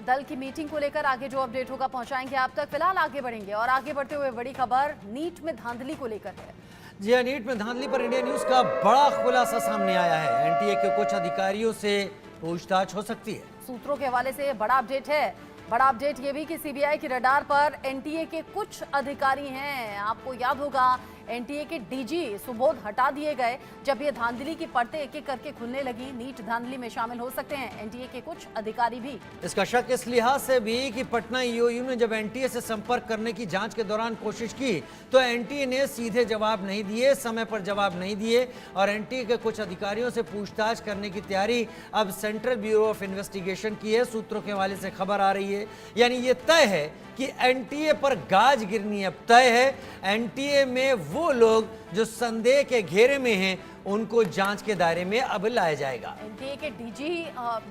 दल की मीटिंग को लेकर आगे जो अपडेट होगा पहुंचाएंगे आप तक। फिलहाल आगे बढ़ेंगे और आगे बढ़ते हुए बड़ी खबर नीट में धांधली को लेकर है। जी हाँ, नीट में धांधली पर इंडिया न्यूज का बड़ा खुलासा सामने आया है। एनटीए के कुछ अधिकारियों से पूछताछ हो सकती है। सूत्रों के हवाले से बड़ा अपडेट है। बड़ा अपडेट ये भी कि सीबीआई के रडार पर एनटीए के कुछ अधिकारी हैं। आपको याद होगा एनटीए के डीजी सुबोध हटा दिए गए जब ये धांधली की परतें एक एक करके खुलने लगी। नीट धांधली में शामिल हो सकते हैं एनटीए के कुछ अधिकारी भी। इसका शक इस लिहाज से भी कि पटना ईओयू ने जब एनटीए से संपर्क करने की जांच के दौरान कोशिश की तो एनटीए ने सीधे जवाब नहीं दिए, समय पर जवाब नहीं दिए और एनटीए के कुछ अधिकारियों से पूछताछ करने की तैयारी अब सेंट्रल ब्यूरो ऑफ इन्वेस्टिगेशन की है। सूत्रों के हवाले से खबर आ रही है, यानी ये तय है कि एनटीए पर गाज गिरनी अब तय है। एनटीए में वो लोग जो संदेह के घेरे में हैं उनको जांच के दायरे में अब लाया जाएगा। एनटीए के डीजी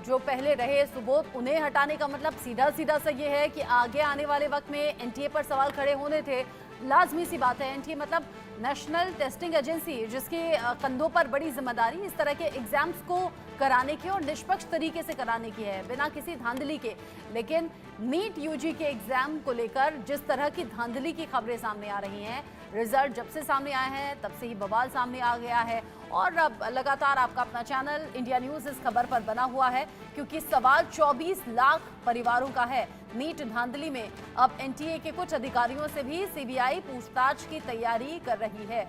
जो पहले रहे सुबोध, उन्हें हटाने का मतलब सीधा सीधा सा ये है कि आगे आने वाले वक्त में एनटीए पर सवाल खड़े होने थे। लाजमी सी बात है, एनटीए मतलब नेशनल टेस्टिंग एजेंसी, जिसके कंधों पर बड़ी जिम्मेदारी इस तरह के एग्जाम्स को कराने की और निष्पक्ष तरीके से कराने की है, बिना किसी धांधली के। लेकिन नीट यूजी के एग्जाम को लेकर जिस तरह की धांधली की खबरें सामने आ रही हैं, रिजल्ट जब से सामने आए हैं तब से ही बवाल सामने आ गया है और अब लगातार आपका अपना चैनल इंडिया न्यूज़ इस खबर पर बना हुआ है क्योंकि सवाल 24 लाख परिवारों का है। नीट धांधली में अब एनटीए के कुछ अधिकारियों से भी सीबीआई पूछताछ की तैयारी कर रही है।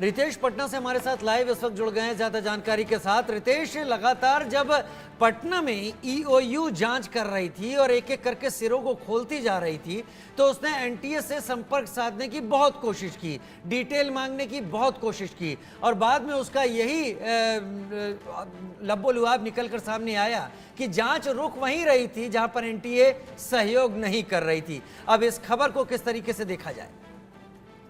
रितेश पटना से हमारे साथ लाइव इस वक्त जुड़ गए हैं ज्यादा जानकारी के साथ। रितेश, लगातार जब पटना में ईओयू जांच कर रही थी और एक एक करके सिरों को खोलती जा रही थी तो उसने एनटीए से संपर्क साधने की बहुत कोशिश की, डिटेल मांगने की बहुत कोशिश की और बाद में उसका यही लब्बो लुआब निकलकर सामने आया कि जांच रुक वहीं रही थी जहां पर एनटीए सहयोग नहीं कर रही थी। अब इस खबर को किस तरीके से देखा जाए?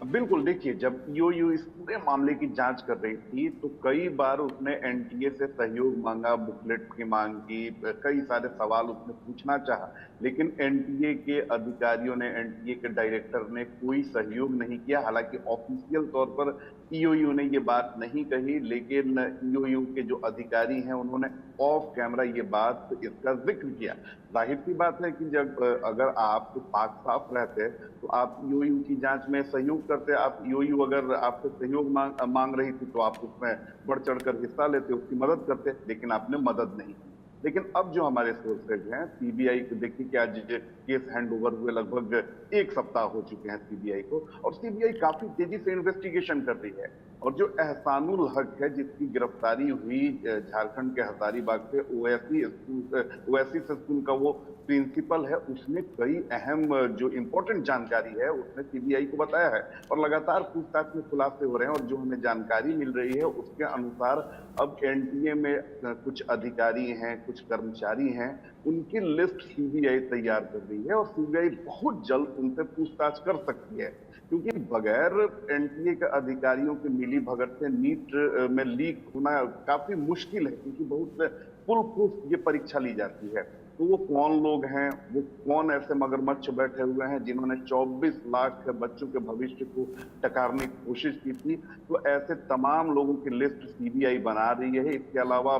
बिल्कुल, देखिए, जब ईओयू इस पूरे मामले की जांच कर रही थी तो कई बार उसने एनटीए से सहयोग मांगा, बुकलेट की मांग की, कई सारे सवाल उसने पूछना चाहा, लेकिन एनटीए के अधिकारियों ने, एनटीए के डायरेक्टर ने कोई सहयोग नहीं किया। हालांकि ऑफिशियल तौर पर ईओयू ने ये बात नहीं कही, लेकिन ईओयू के जो अधिकारी हैं उन्होंने ऑफ कैमरा ये बात, इसका जिक्र किया। जाहिर सी बात है कि जब अगर आप पाक साफ रहते तो आप ईओयू की जांच में सहयोग करते। आप ईओयू अगर आपसे सहयोग मांग रही थी तो आप उसमें बढ़ चढ़कर हिस्सा लेते, उसकी मदद करते, लेकिन आपने मदद नहीं की। लेकिन अब जो हमारे सोर्सेज हैं सीबीआई को, देखिए कि आज केस हैंड ओवर हुए लगभग 1 सप्ताह हो चुके हैं सीबीआई को और सीबीआई काफी तेजी से इन्वेस्टिगेशन कर रही है। और जो एहसानुल हक है जिसकी गिरफ्तारी हुई झारखंड के हजारीबाग से, ओवैसी स्कूल का वो प्रिंसिपल है, उसने कई अहम जो इंपॉर्टेंट जानकारी है उसने सीबीआई को बताया है और लगातार पूछताछ में खुलासे हो रहे हैं। और जो हमें जानकारी मिल रही है उसके अनुसार अब एनटीए में कुछ अधिकारी हैं, कुछ कर्मचारी हैं, उनकी लिस्ट सीबीआई तैयार कर रही है और सीबीआई बहुत जल्द उनसे पूछताछ कर सकती है क्योंकि बगैर एनटीए के अधिकारियों की मिली भगत से नीट में लीक होना काफी मुश्किल है क्योंकि बहुत फुल प्रूफ ये परीक्षा ली जाती है। तो वो कौन लोग हैं, वो कौन ऐसे मगरमच्छ बैठे हुए हैं जिन्होंने 24 लाख बच्चों के भविष्य को टकारने की कोशिश की थी, तो ऐसे तमाम लोगों की लिस्ट सीबीआई बना रही है। इसके अलावा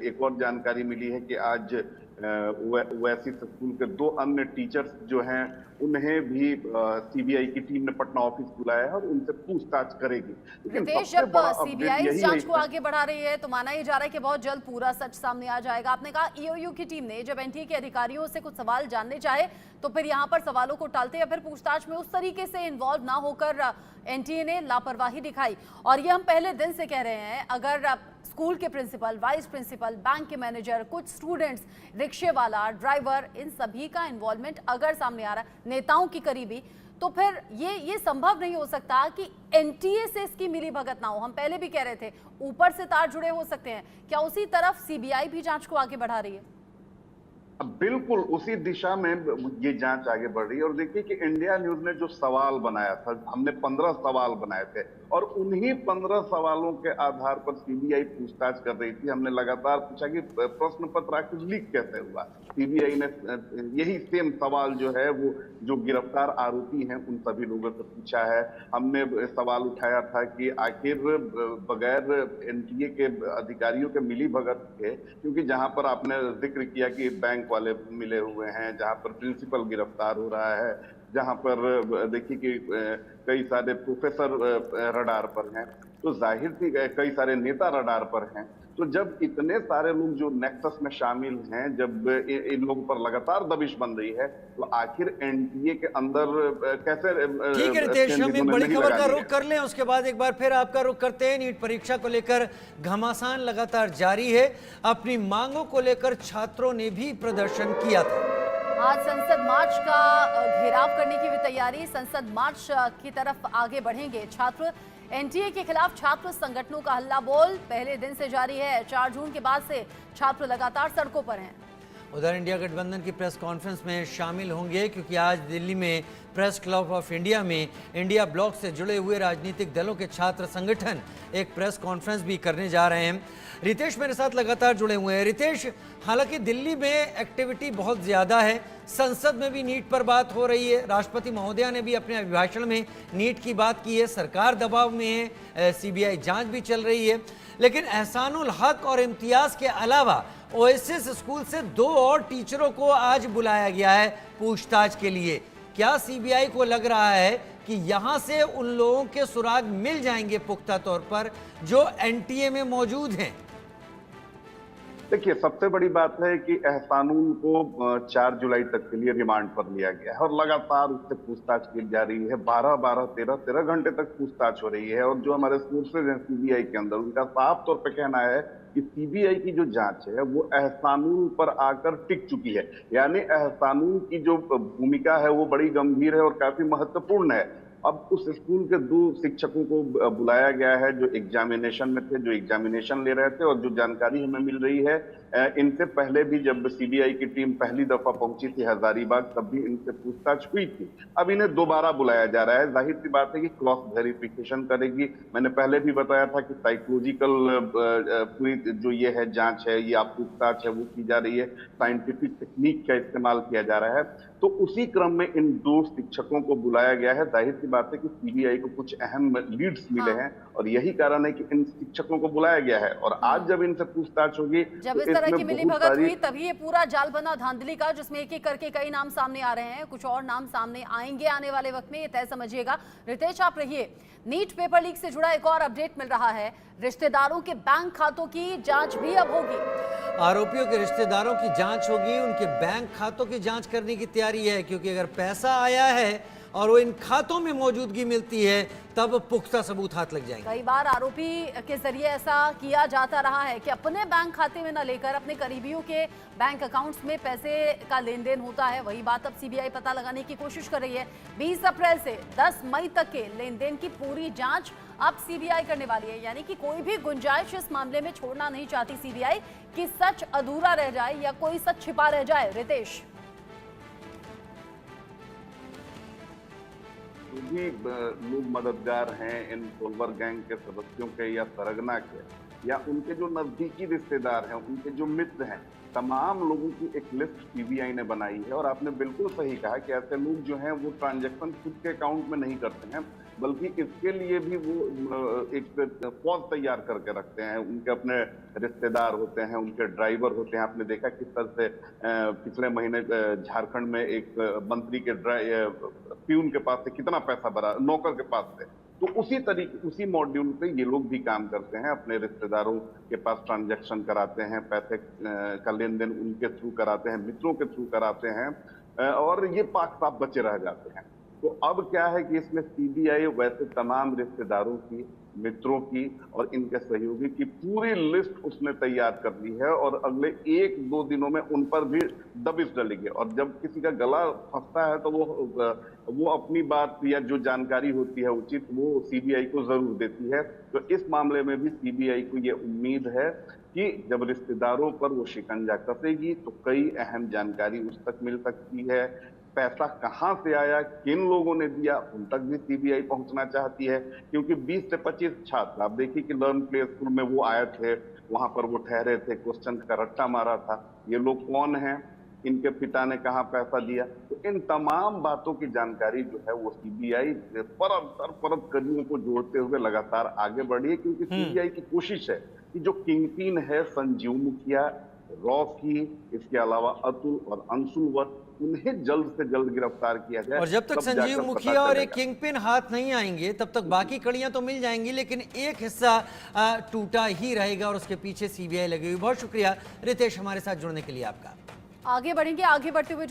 एक और जानकारी मिली है कि आज ओवैसी स्कूल के 2 अन्य टीचर्स जो हैं उन्हें भी सीबीआई की टीम ने पटना ऑफिस बुलाया है और उनसे पूछताछ करेगी। लेकिन जब सीबीआई इस जांच को आगे बढ़ा रही है तो माना ही जा रहा है कि बहुत जल्द पूरा सच सामने आ जाएगा। आपने कहा ईओयू की टीम ने जब एनटीए के अधिकारियों से कुछ सवाल जानने चाहे तो फिर यहाँ पर सवालों को टालते या फिर पूछताछ में उस तरीके से इन्वॉल्व ना होकर एनटीए ने लापरवाही दिखाई। और ये हम पहले दिन से कह रहे हैं, अगर स्कूल के प्रिंसिपल, वाइस प्रिंसिपल, बैंक के मैनेजर, कुछ स्टूडेंट्स, रिक्शे वाला, ड्राइवर, इन सभी का इन्वॉल्वमेंट अगर सामने आ रहा है, नेताओं की करीबी, तो फिर ये संभव नहीं हो सकता कि एनटीए से इसकी मिली भगत ना हो। हम पहले भी कह रहे थे ऊपर से तार जुड़े हो सकते हैं। क्या उसी तरफ सीबीआई भी जांच को आगे बढ़ा रही है? बिल्कुल उसी दिशा में ये जांच आगे बढ़ रही है। और देखिए कि इंडिया न्यूज ने जो सवाल बनाया था, हमने 15 सवाल बनाए थे और उन्हीं 15 सवालों के आधार पर सीबीआई पूछताछ कर रही थी। हमने लगातार पूछा कि प्रश्न पत्र आखिर लीक कैसे हुआ। सीबीआई ने यही सेम सवाल जो है वो जो गिरफ्तार आरोपी हैं उन सभी लोगों से पूछा है। हमने सवाल उठाया था कि आखिर बगैर एनटीए के अधिकारियों के मिली भगत थे, क्योंकि जहां पर आपने जिक्र किया कि बैंक वाले मिले हुए हैं, जहां पर प्रिंसिपल गिरफ्तार हो रहा है, जहां पर देखिए कि कई सारे प्रोफेसर रडार पर हैं, तो जाहिर थी कई सारे नेता रडार पर हैं। तो जब इतने सारे लोग जो नेक्सस में शामिल हैं, जब इन लोगों पर लगातार दबिश बन रही है, तो आखिर एनटीए के अंदर कैसे ठीक है रितेश, हम एक बड़ी खबर का रुख कर लें, उसके बाद एक बार फिर आपका रुख करते हैं। नीट परीक्षा को लेकर घमासान लगातार जारी है। अपनी मांगों को लेकर छात्रों ने भी प्रदर्शन किया था। आज संसद मार्च का घेराव करने की भी तैयारी, संसद मार्च की तरफ आगे बढ़ेंगे छात्र। एनटीए के खिलाफ छात्र संगठनों का हल्ला बोल पहले दिन से जारी है। 4 जून के बाद से छात्र लगातार सड़कों पर हैं। उधर इंडिया गठबंधन की प्रेस कॉन्फ्रेंस में शामिल होंगे, क्योंकि आज दिल्ली में प्रेस क्लब ऑफ इंडिया में इंडिया ब्लॉक से जुड़े हुए राजनीतिक दलों के छात्र संगठन एक प्रेस कॉन्फ्रेंस भी करने जा रहे हैं। रितेश मेरे साथ लगातार जुड़े हुए हैं। रितेश, हालांकि दिल्ली में एक्टिविटी बहुत ज़्यादा है, संसद में भी नीट पर बात हो रही है, राष्ट्रपति महोदया ने भी अपने अभिभाषण में नीट की बात की है, सरकार दबाव में है, सीबीआई जांच भी चल रही है, लेकिन एहसानुल हक और इम्तियाज़ के अलावा ओएसिस स्कूल से 2 और टीचरों को आज बुलाया गया है पूछताछ के लिए। क्या सीबीआई को लग रहा है कि यहां से उन लोगों के सुराग मिल जाएंगे पुख्ता तौर पर जो एनटीए में मौजूद हैं? देखिए, सबसे बड़ी बात है कि एहसानुल को 4 जुलाई तक के लिए रिमांड पर लिया गया है और लगातार उससे पूछताछ की जा रही है। 12-12, 13-13 घंटे तक पूछताछ हो रही है। और जो हमारे सोर्सेज हैं सीबीआई के अंदर, उनका साफ तौर पे कहना है कि सीबीआई की जो जांच है वो एहसानुल पर आकर टिक चुकी है। यानी एहसानुल की जो भूमिका है वो बड़ी गंभीर है और काफी महत्वपूर्ण है। अब उस स्कूल के 2 शिक्षकों को बुलाया गया है जो एग्जामिनेशन में थे, जो एग्जामिनेशन ले रहे थे। और जो जानकारी हमें मिल रही है, इनसे पहले भी जब सीबीआई की टीम पहली दफा पहुंची थी हजारीबाग, तब भी इनसे पूछताछ हुई थी। अब इन्हें दोबारा बुलाया जा रहा है। जाहिर सी बात है कि क्रॉस वेरिफिकेशन करेगी। मैंने पहले भी बताया था कि साइकोलॉजिकल पूरी जो ये है जांच है, ये पूछताछ है, वो की जा रही है, साइंटिफिक टेक्निक का इस्तेमाल किया जा रहा है। तो उसी क्रम में इन 2 शिक्षकों को बुलाया गया है। जाहिर सी बात है कि सीबीआई को कुछ अहम लीड्स मिले हैं और यही कारण है कि इन शिक्षकों को बुलाया गया है। और आज जब इनसे पूछताछ होगी, जब इस तरह की मिली भगत हुई तभी ये पूरा जाल बना धांधली का, जिसमें एक-एक करके कई नाम सामने आ रहे हैं। कुछ और नाम सामने आएंगे आने वाले वक्त में, ये तय समझिएगा। रितेश आप रहिए। नीट पेपर लीक से जुड़ा एक और अपडेट मिल रहा है, रिश्तेदारों के बैंक खातों की जांच भी अब होगी। आरोपियों के रिश्तेदारों की जांच होगी, उनके बैंक खातों की जांच करने की तैयारी है, क्योंकि अगर पैसा आया है और वो इन खातों में मौजूदगी मिलती है तब पुख्ता सबूत हाथ लग जाएंगे। कई बार आरोपी के जरिए ऐसा किया जाता रहा है कि अपने बैंक खाते में न लेकर अपने करीबियों के बैंक अकाउंट्स में पैसे का लेन देन होता है। वही बात अब सीबीआई पता लगाने की कोशिश कर रही है। 20 अप्रैल से 10 मई तक के लेन देन की पूरी जांच अब सीबीआई करने वाली है। यानी कि कोई भी गुंजाइश इस मामले में छोड़ना नहीं चाहती सीबीआई कि सच अधूरा रह जाए या कोई सच छिपा रह जाए। रितेश, जो भी लोग मददगार हैं इन सोलवर गैंग के सदस्यों के या सरगना के, या उनके जो नजदीकी रिश्तेदार हैं, उनके जो मित्र हैं, तमाम लोगों की एक लिस्ट सीबीआई ने बनाई है। और आपने बिल्कुल सही कहा कि ऐसे लोग जो हैं वो ट्रांजैक्शन खुद के अकाउंट में नहीं करते हैं, बल्कि इसके लिए भी वो एक फौज तैयार करके रखते हैं। उनके अपने रिश्तेदार होते हैं, उनके ड्राइवर होते हैं। आपने देखा किस तरह से पिछले महीने झारखंड में एक मंत्री के प्यून के पास से कितना पैसा भरा, नौकर के पास से। तो उसी तरीके, उसी मॉड्यूल पे ये लोग भी काम करते हैं। अपने रिश्तेदारों के पास ट्रांजैक्शन कराते हैं, पैसे का लेन देन उनके थ्रू कराते हैं, मित्रों के थ्रू कराते हैं और ये पाक साफ बचे रह जाते हैं। तो अब क्या है कि इसमें सीबीआई वैसे तमाम रिश्तेदारों की, मित्रों की और इनके सहयोगी की पूरी लिस्ट उसने तैयार कर ली है और अगले 1-2 दिनों में उन पर भी दबिश डलेगी। और जब किसी का गला फंसता है तो वो अपनी बात या जो जानकारी होती है उचित, वो सीबीआई को जरूर देती है। तो इस मामले में भी सीबीआई को ये उम्मीद है कि जब रिश्तेदारों पर वो शिकंजा कसेगी तो कई अहम जानकारी उस तक मिल सकती है। पैसा कहां से आया, किन लोगों ने दिया, उन तक भी सीबीआई पहुंचना चाहती है। क्योंकि 20 से 25 छात्र, आप देखिए कि लर्न प्ले स्कूल में वो आए थे, वहां पर वो ठहरे थे, क्वेश्चन का रट्टा मारा था। ये लोग कौन हैं, इनके पिता ने कहाँ पैसा दिया, तो इन तमाम बातों की जानकारी जो है वो सीबीआई परत दर परत कड़ियों को जोड़ते हुए लगातार आगे बढ़ी है। क्योंकि सीबीआई की कोशिश है कि जो किंगपिन है संजीव मुखिया, रॉकी, इसके अलावा अतुल और अंशुल वत्स, उन्हें जल्द से जल्द गिरफ्तार किया जाए। और जब तक तब संजीव जाकर मुखिया पता और एक चलेगा। किंगपिन हाथ नहीं आएंगे तब तक बाकी कड़ियां तो मिल जाएंगी, लेकिन एक हिस्सा टूटा ही रहेगा और उसके पीछे सीबीआई लगी हुई। बहुत शुक्रिया रितेश हमारे साथ जुड़ने के लिए आपका। आगे बढ़ेंगे, आगे बढ़ते हुए